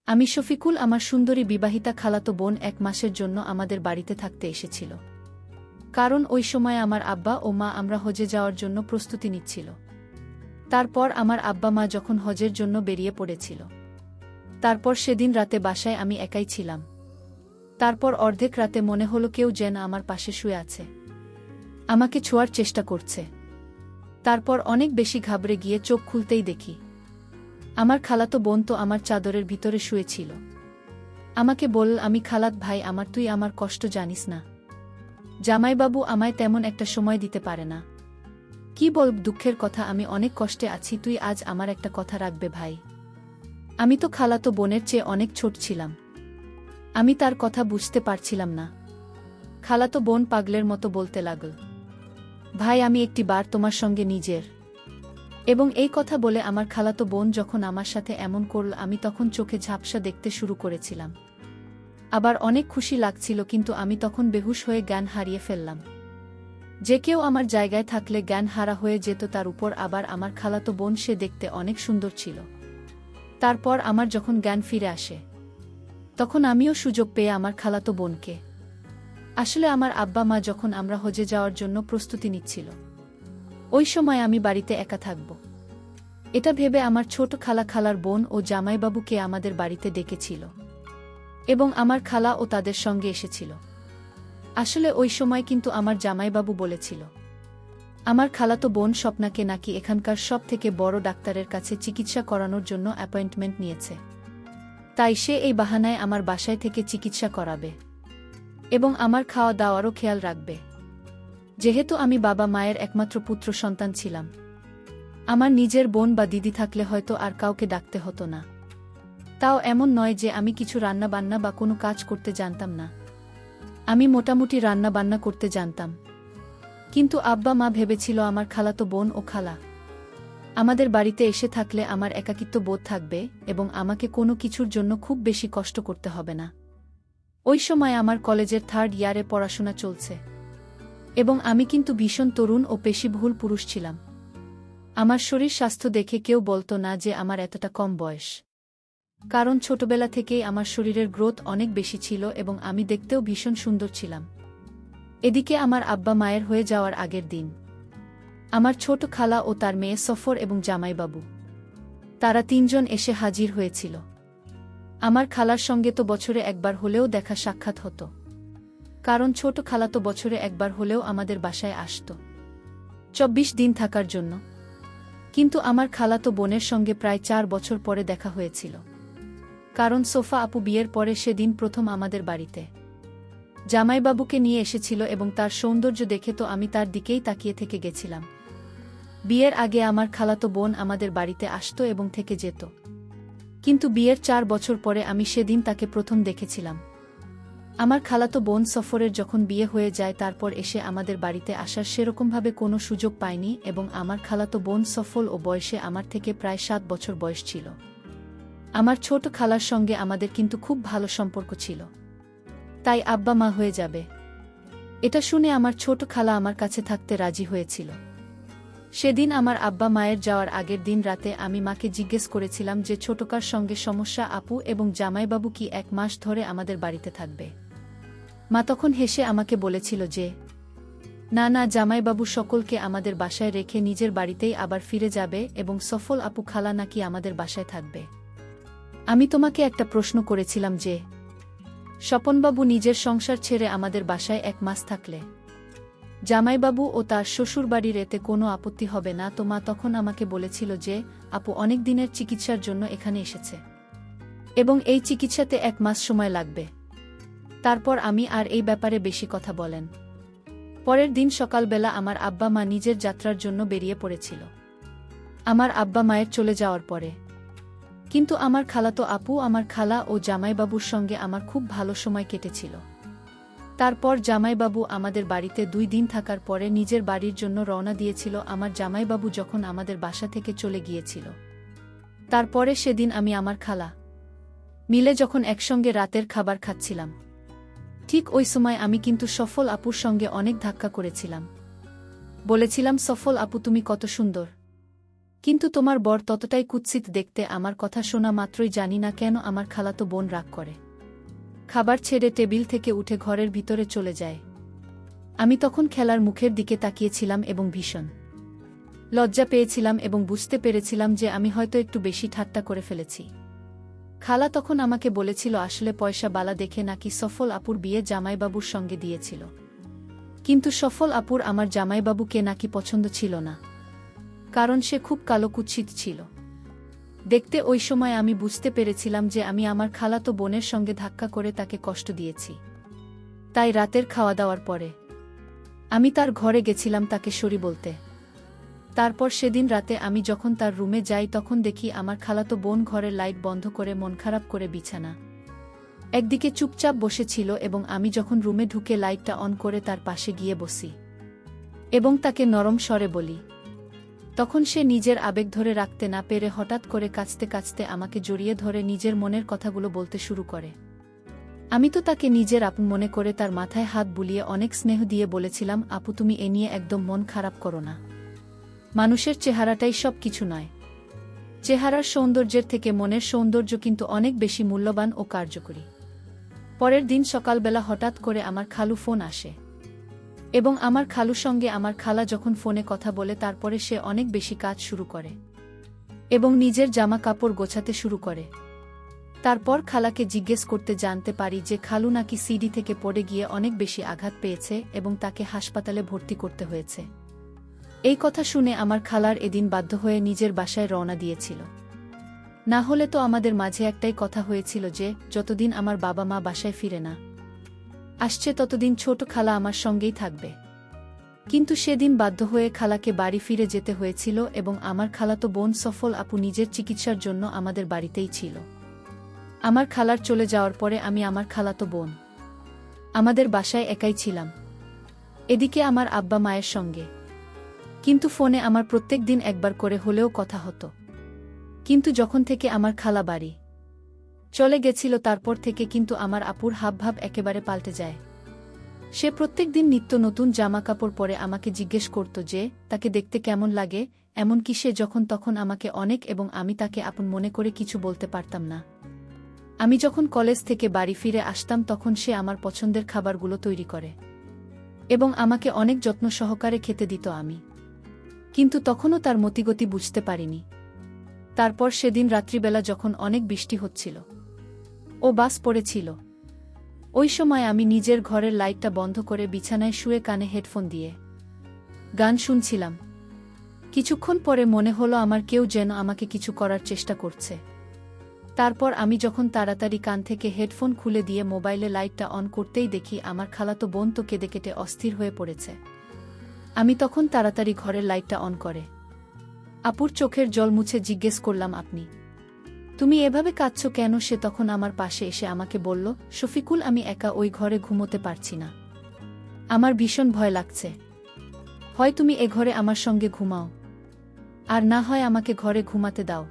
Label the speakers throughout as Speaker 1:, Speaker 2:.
Speaker 1: আমি শফিকুল আমার সুন্দরী বিবাহিতা খালাতো বোন ১ মাসের জন্য আমাদের বাড়িতে থাকতে এসেছিল। কারণ ওই সময় আমার আব্বা ও মা আমরা হজে যাওয়ার জন্য প্রস্তুতি নিচ্ছিল। তারপর আমার আব্বা মা যখন হজের জন্য বেরিয়ে পড়েছিল, তারপর সেদিন রাতে বাসায় আমি একাই ছিলাম। তারপর অর্ধেক রাতে মনে হলো কেউ যেন আমার পাশে শুয়ে আছে, আমাকে ছোঁয়ার চেষ্টা করছে। তারপর অনেক বেশি ঘাবড়ে গিয়ে চোখ খুলতেই দেখি আমার খালাতো বোন তো আমার চাদরের ভিতরে শুয়েছিল। আমাকে বলল, আমি খালাত ভাই আমার, তুই আমার কষ্ট জানিস না? জামাইবাবু আমায় তেমন একটা সময় দিতে পারে না। কি বলব, দুঃখের কথা, আমি অনেক কষ্টে আছি, তুই আজ আমার একটা কথা রাখবে ভাই। আমি তো খালাতো বোনের চেয়ে অনেক ছোট ছিলাম। আমি তার কথা বুঝতে পারছিলাম না। খালাতো বোন পাগলের মতো বলতে লাগল, ভাই আমি একটি বার তোমার সঙ্গে নিজের। এবং এই কথা বলে আমার খালাতো বোন যখন আমার সাথে এমন করল, আমি তখন চোখে ঝাপসা দেখতে শুরু করেছিলাম। আবার অনেক খুশি লাগছিল, কিন্তু আমি তখন বেহুশ হয়ে জ্ঞান হারিয়ে ফেললাম। যে কেউ আমার জায়গায় থাকলে জ্ঞান হারা হয়ে যেত, তার উপর আবার আমার খালাতো বোন, সে দেখতে অনেক সুন্দর ছিল। তারপর আমার যখন জ্ঞান ফিরে আসে, তখন আমিও সুযোগ পেয়ে আমার খালাতো বোনকে। আসলে আমার আব্বা মা যখন আমরা হজে যাওয়ার জন্য প্রস্তুতি নিচ্ছিল, ওই সময় আমি বাড়িতে একা থাকব, এটা ভেবে আমার ছোট খালার বোন ও জামাইবাবুকে আমাদের বাড়িতে ডেকেছিল এবং আমার খালা ও তাদের সঙ্গে এসেছিল। আসলে ওই সময় কিন্তু আমার জামাইবাবু বলেছিল আমার খালাতো বোন স্বপ্নাকে নাকি এখানকার সব থেকে বড় ডাক্তারের কাছে চিকিৎসা করানোর জন্য অ্যাপয়েন্টমেন্ট নিয়েছে। তাই সে এই বাহানায় আমার বাসায় থেকে চিকিৎসা করাবে এবং আমার খাওয়া দাওয়ারও খেয়াল রাখবে। যেহেতু আমি বাবা মায়ের একমাত্র পুত্র সন্তান ছিলাম, আমার নিজের বোন বা দিদি থাকলে হয়তো আর কাউকে ডাকতে হতো না। তাও এমন নয় যে আমি কিছু রান্নাবান্না বা কোনো কাজ করতে জানতাম না। আমি মোটামুটি রান্নাবান্না করতে জানতাম। কিন্তু আব্বা মা ভেবেছিল আমার খালাতো বোন ও খালা আমাদের বাড়িতে এসে থাকলে আমার একাকিত্ব বোধ থাকবে এবং আমাকে কোনো কিছুর জন্য খুব বেশি কষ্ট করতে হবে না। ওই সময় আমার কলেজের 3rd ইয়ারে পড়াশোনা চলছে এবং আমি কিন্তু ভীষণ তরুণ ও পেশিবহুল পুরুষ ছিলাম। আমার শরীর স্বাস্থ্য দেখে কেউ বলতো না যে আমার এতটা কম বয়স, কারণ ছোটবেলা থেকেই আমার শরীরের গ্রোথ অনেক বেশি ছিল এবং আমি দেখতেও ভীষণ সুন্দর ছিলাম। এদিকে আমার আব্বা মায়ের হয়ে যাওয়ার আগের দিন আমার ছোট খালা ও তার মেয়ে সফর এবং জামাইবাবু, তারা 3 জন এসে হাজির হয়েছিল। আমার খালার সঙ্গে তো বছরে একবার হলেও দেখা সাক্ষাৎ হতো, কারণ ছোট খালা তো বছরে একবার হলেও আমাদের বাসায় আসত 24 দিন থাকার জন্য। কিন্তু আমার খালাতো বোনের সঙ্গে প্রায় 4 বছর পরে দেখা হয়েছিল, কারণ সোফা আপু বিয়ের পরে সেদিন প্রথম আমাদের বাড়িতে জামাইবাবুকে নিয়ে এসেছিল এবং তার সৌন্দর্য দেখে তো আমি তার দিকেই তাকিয়ে থেকে গেছিলাম। বিয়ের আগে আমার খালাতো বোন আমাদের বাড়িতে আসত এবং থেকে যেত, কিন্তু বিয়ের 4 বছর পরে আমি সেদিন তাকে প্রথম দেখেছিলাম। আমার খালাতো বোন সফরের যখন বিয়ে হয়ে যায়, তারপর এসে আমাদের বাড়িতে আসার সেরকমভাবে কোনো সুযোগ পায়নি এবং আমার খালাতো বোন সফল ও বয়সে আমার থেকে প্রায় 7 বছর বয়স ছিল। আমার ছোট খালার সঙ্গে আমাদের কিন্তু খুব ভালো সম্পর্ক ছিল, তাই আব্বা মা হয়ে যাবে এটা শুনে আমার ছোট খালা আমার কাছে থাকতে রাজি হয়েছিল। সেদিন আমার আব্বা মায়ের যাওয়ার আগের দিন রাতে আমি মাকে জিজ্ঞেস করেছিলাম যে ছোটকার সঙ্গে সমস্যা, আপু এবং জামাইবাবু কি 1 মাস ধরে আমাদের বাড়িতে থাকবে? মা তখন হেসে আমাকে বলেছিল যে না না, জামাইবাবু সকলকে আমাদের বাসায় রেখে নিজের বাড়িতেই আবার ফিরে যাবে এবং সফল আপু খালা নাকি আমাদের বাসায় থাকবে। আমি তোমাকে একটা প্রশ্ন করেছিলাম যে স্বপনবাবু নিজের সংসার ছেড়ে আমাদের বাসায় 1 মাস থাকলে জামাইবাবু ও তার শ্বশুরবাড়ির এতে কোনো আপত্তি হবে না? তো মা তখন আমাকে বলেছিল যে আপু অনেক দিনের চিকিৎসার জন্য এখানে এসেছে এবং এই চিকিৎসাতে 1 মাস সময় লাগবে। তারপর আমি আর এই ব্যাপারে বেশি কথা বলেন। পরের দিন সকালবেলা আমার আব্বা মা নিজের যাত্রার জন্য বেরিয়ে পড়েছিল আমার আব্বা মায়ের চলে যাওয়ার পরে। কিন্তু আমার খালাতো আপু, আমার খালা ও জামাইবাবুর সঙ্গে আমার খুব ভালো সময় কেটেছিল। তারপর জামাইবাবু আমাদের বাড়িতে 2 দিন থাকার পরে নিজের বাড়ির জন্য রওনা দিয়েছিল। আমার জামাইবাবু যখন আমাদের বাসা থেকে চলে গিয়েছিল, তারপরে সেদিন আমি আমার খালা মিলে যখন একসঙ্গে রাতের খাবার খাচ্ছিলাম, ঠিক ওই সময় আমি কিন্তু সফল আপুর সঙ্গে অনেক ধাক্কা করেছিলাম। বলেছিলাম, সফল আপু তুমি কত সুন্দর, কিন্তু তোমার বর ততটাই কুৎসিত দেখতে, আমার কথা শোনা মাত্রই জানি না কেন আমার খালাতো বোন রাগ করে। খাবার ছেড়ে টেবিল থেকে উঠে ঘরের ভিতরে চলে যায়। আমি তখন খেলার মুখের দিকে তাকিয়েছিলাম এবং ভীষণ লজ্জা পেয়েছিলাম এবং বুঝতে পেরেছিলাম যে আমি হয়তো একটু বেশি ঠাট্টা করে ফেলেছি। খালা তখন আমাকে বলেছিল আসলে পয়সা বালা দেখে নাকি সফল আপুর বিয়ে জামাইবাবুর সঙ্গে দিয়েছিল, কিন্তু সফল আপুর আমার জামাইবাবুকে নাকি পছন্দ ছিল না, কারণ সে খুব কালো কুৎসিত ছিল দেখতে। ওই সময় আমি বুঝতে পেরেছিলাম যে আমি আমার খালাতো বোনের সঙ্গে ধাক্কা করে তাকে কষ্ট দিয়েছি। তাই রাতের খাওয়া দাওয়ার পরে আমি তার ঘরে গেছিলাম তাকে সরি বলতে। তারপর সেদিন রাতে আমি যখন তার রুমে যাই তখন দেখি আমার খালাতো বোন ঘরের লাইট বন্ধ করে মন খারাপ করে বিছানা একদিকে চুপচাপ বসেছিল, এবং আমি যখন রুমে ঢুকে লাইটটা অন করে তার পাশে গিয়ে বসি এবং তাকে নরম স্বরে বলি, তখন সে নিজের আবেগ ধরে রাখতে না পেরে হঠাৎ করে কাঁদতে কাঁদতে আমাকে জড়িয়ে ধরে নিজের মনের কথাগুলো বলতে শুরু করে। আমি তো তাকে নিজের আপন মনে করে তার মাথায় হাত বুলিয়ে অনেক স্নেহ দিয়ে বলেছিলাম, আপু তুমি এ নিয়ে একদম মন খারাপ করো না, মানুষের চেহারাটাই সব কিছু নয়, চেহারার সৌন্দর্যের থেকে মনের সৌন্দর্য কিন্তু অনেক বেশি মূল্যবান ও কার্যকরী। পরের দিন সকালবেলা হঠাৎ করে আমার খালু ফোন আসে এবং আমার খালুর সঙ্গে আমার খালা যখন ফোনে কথা বলে তারপরে সে অনেক বেশি কাজ শুরু করে এবং নিজের জামা কাপড় গোছাতে শুরু করে। তারপর খালাকে জিজ্ঞেস করতে জানতে পারি যে খালু নাকি সিঁড়ি থেকে পড়ে গিয়ে অনেক বেশি আঘাত পেয়েছে এবং তাকে হাসপাতালে ভর্তি করতে হয়েছে। এই কথা শুনে আমার খালার এদিন বাধ্য হয়ে নিজের বাসায় রওনা দিয়েছিল। না হলে তো আমাদের মাঝে একটাই কথা হয়েছিল যে যতদিন আমার বাবা মা বাসায় ফিরে না আসছে ততদিন ছোট খালা আমার সঙ্গেই থাকবে। কিন্তু সেদিন বাধ্য হয়ে খালাকে বাড়ি ফিরে যেতে হয়েছিল এবং আমার খালাতো বোন সফল আপু নিজের চিকিৎসার জন্য আমাদের বাড়িতেই ছিল। আমার খালার চলে যাওয়ার পরে আমি আমার খালাতো বোন আমাদের বাসায় একাই ছিলাম, এদিকে আমার আব্বা মায়ের সঙ্গে। কিন্তু ফোনে আমার প্রত্যেক দিন একবার করে হলেও কথা হতো। কিন্তু যখন থেকে আমার খালা বাড়ি চলে গেছিল তারপর থেকে কিন্তু আমার আপুর হাবভাব একেবারে পাল্টে যায়। সে প্রত্যেক দিন নিত্য নতুন জামা কাপড় পরে আমাকে জিজ্ঞেস করত যে তাকে দেখতে কেমন লাগে, এমনকি সে যখন তখন আমাকে অনেক, এবং আমি তাকে আপন মনে করে কিছু বলতে পারতাম না। আমি যখন কলেজ থেকে বাড়ি ফিরে আসতাম তখন সে আমার পছন্দের খাবারগুলো তৈরি করে এবং আমাকে অনেক যত্ন সহকারে খেতে দিত। আমি কিন্তু তখনও তার মতিগতি বুঝতে পারিনি। তারপর সেদিন রাত্রিবেলা যখন অনেক বৃষ্টি হচ্ছিল ও বাস পড়েছিল, ওই সময় আমি নিজের ঘরের লাইটটা বন্ধ করে বিছানায় শুয়ে কানে হেডফোন দিয়ে গান শুনছিলাম। কিছুক্ষণ পরে মনে হলো আমার কেউ যেন আমাকে কিছু করার চেষ্টা করছে। তারপর আমি যখন তাড়াতাড়ি কান থেকে হেডফোন খুলে দিয়ে মোবাইলে লাইটটা অন করতেই দেখি আমার খালাতো বোন তো কেঁদে কেটে অস্থির হয়ে পড়েছে। আমি তখন তাড়াতাড়ি ঘরের লাইটটা অন করে আপুর চোখের জল মুছে জিজ্ঞেস করলাম, তুমি এভাবে কাঁদছো কেন? সে তখন আমার পাশে এসে আমাকে বলল, শফিকুল আমি একা ওই ঘরে ঘুমোতে পারছি না, আমার ভীষণ ভয় লাগছে, হয় তুমি এ ঘরে আমার সঙ্গে ঘুমাও আর না হয় আমাকে ঘরে ঘুমাতে দাও,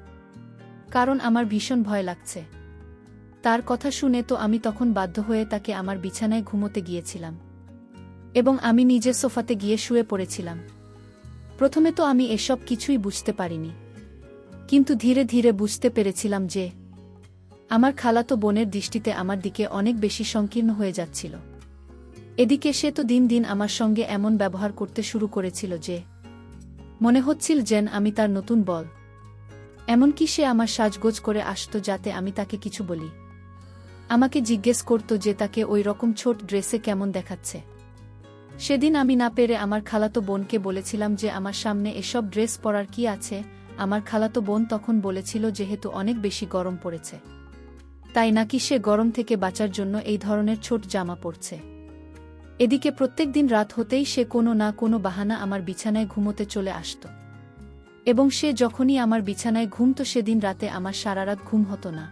Speaker 1: কারণ আমার ভীষণ ভয় লাগছে। তার কথা শুনে তো আমি তখন বাধ্য হয়ে তাকে আমার বিছানায় ঘুমোতে গিয়েছিলাম এবং আমি নিজের সোফাতে গিয়ে শুয়ে পড়েছিলাম। প্রথমে তো আমি এসব কিছুই বুঝতে পারিনি, কিন্তু ধীরে ধীরে বুঝতে পেরেছিলাম যে আমার খালাতো বোনের দৃষ্টিতে আমার দিকে অনেক বেশি সংকীর্ণ হয়ে যাচ্ছিল। এদিকে সে তো দিন দিন আমার সঙ্গে এমন ব্যবহার করতে শুরু করেছিল যে মনে হচ্ছিল যেন আমি তার নতুন বল। এমনকি সে আমার সাজগোজ করে আসতো যাতে আমি তাকে কিছু বলি। আমাকে জিজ্ঞেস করত যে তাকে ওই রকম ছোট ড্রেসে কেমন দেখাচ্ছে। সেদিন আমি না পেরে আমার খালাতো বোনকে বলেছিলাম যে আমার সামনে এসব ড্রেস পরার কি আছে। আমার খালাতো বোন তখন বলেছিল যেহেতু অনেক বেশি গরম পড়েছে তাই নাকি সে গরম থেকে বাঁচার জন্য এই ধরনের ছোট জামা পরছে। এদিকে প্রত্যেক দিন রাত হতেই সে কোনো না কোনো বাহানা আমার বিছানায় ঘুমোতে চলে আসত এবং সে যখনই আমার বিছানায় ঘুমত সেদিন রাতে আমার সারা রাত ঘুম হতো না।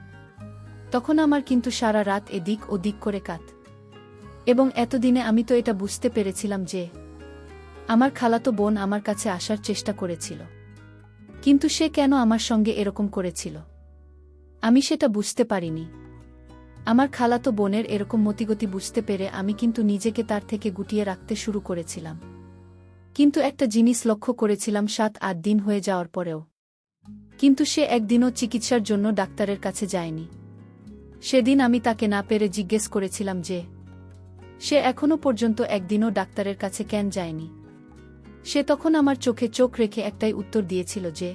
Speaker 1: তখন আমার কিন্তু সারা রাত এদিক ওদিক করে কাত এবং এতদিনে আমি তো এটা বুঝতে পেরেছিলাম যে আমার খালাতো বোন আমার কাছে আসার চেষ্টা করেছিল, কিন্তু সে কেন আমার সঙ্গে এরকম করেছিল আমি সেটা বুঝতে পারিনি। আমার খালাতো বোনের এরকম মতিগতি বুঝতে পেরে আমি কিন্তু নিজেকে তার থেকে গুটিয়ে রাখতে শুরু করেছিলাম। কিন্তু একটা জিনিস লক্ষ্য করেছিলাম, 7-8 দিন হয়ে যাওয়ার পরেও কিন্তু সে একদিনও চিকিৎসার জন্য ডাক্তারের কাছে যায়নি। সেদিন আমি তাকে না পেরে জিজ্ঞেস করেছিলাম যে সে এখনো পর্যন্ত একদিনও ডাক্তারের কাছে কেন যায়নি। সে তখন আমার চোখে চোখ রেখে একটাই উত্তর দিয়েছিল যে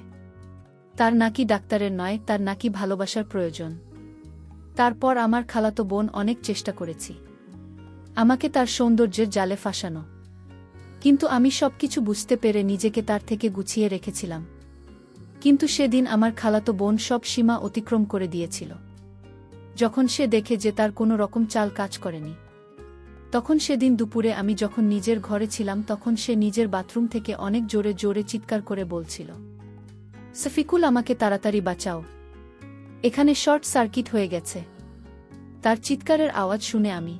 Speaker 1: তার নাকি ডাক্তারের নয়, তার নাকি ভালোবাসার প্রয়োজন। তারপর আমার খালাতো বোন অনেক চেষ্টা করেছি আমাকে তার সৌন্দর্যের জালে ফাঁসানো, কিন্তু আমি সবকিছু বুঝতে পেরে নিজেকে তার থেকে গুছিয়ে রেখেছিলাম। কিন্তু সেদিন আমার খালাতো বোন সব সীমা অতিক্রম করে দিয়েছিল। যখন সে দেখে যে তার কোনো রকম চাল কাজ করেনি, তখন সেদিন দুপুরে আমি যখন নিজের ঘরে ছিলাম তখন সে নিজের বাথরুম থেকে অনেক জোরে জোরে চিৎকার করে বলছিল, শফিকুল, আমাকে তাড়াতাড়ি বাঁচাও, এখানে শর্ট সার্কিট হয়ে গেছে। তার চিৎকারের আওয়াজ শুনে আমি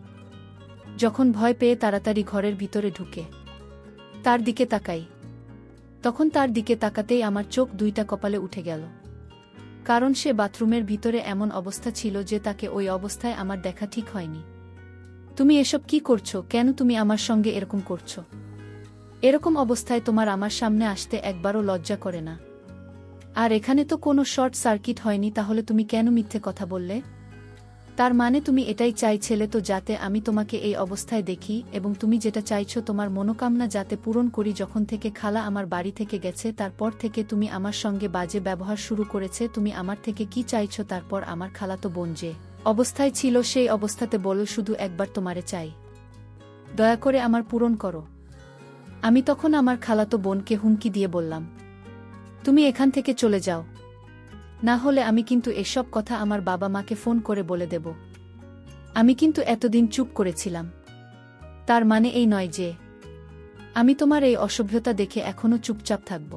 Speaker 1: যখন ভয় পেয়ে তাড়াতাড়ি ঘরের ভিতরে ঢুকে তার দিকে তাকাই, তখন তার দিকে তাকাতেই আমার চোখ দুইটা কপালে উঠে গেল। কারণ সে বাথরুমের ভিতরে এমন অবস্থা ছিল যে তাকে ওই অবস্থায় আমার দেখা ঠিক হয়নি। তুমি এসব কি করছো? কেন তুমি আমার সঙ্গে এরকম করছো? এরকম অবস্থায় তোমার আমার সামনে আসতে একবারও লজ্জা করে না? আর এখানে তো কোনো শর্ট সার্কিট হয়নি, তাহলে তুমি কেন মিথ্যে কথা বললে? তার মানে তুমি এটাই চাইছিলে তো যাতে আমি তোমাকে এই অবস্থায় দেখি, এবং তুমি যেটা চাইছো তোমার মনোকামনা যাতে পূরণ করি। যখন থেকে খালা আমার বাড়ি থেকে গেছে তারপর থেকে তুমি আমার সঙ্গে বাজে ব্যবহার শুরু করেছে। তুমি আমার থেকে কি চাইছো? তারপর আমার খালাতো বোন যে অবস্থায় ছিল সেই অবস্থাতে বলো, শুধু একবার তোমারে চাই, দয়া করে আমার পূরণ করো। আমি তখন আমার খালাতো বোনকে হুমকি দিয়ে বললাম, তুমি এখান থেকে চলে যাও, না হলে আমি কিন্তু এসব কথা আমার বাবা মাকে ফোন করে বলে দেব। আমি কিন্তু এতদিন চুপ করেছিলাম, তার মানে এই নয় যে আমি তোমার এই অসভ্যতা দেখে এখনো চুপচাপ থাকব।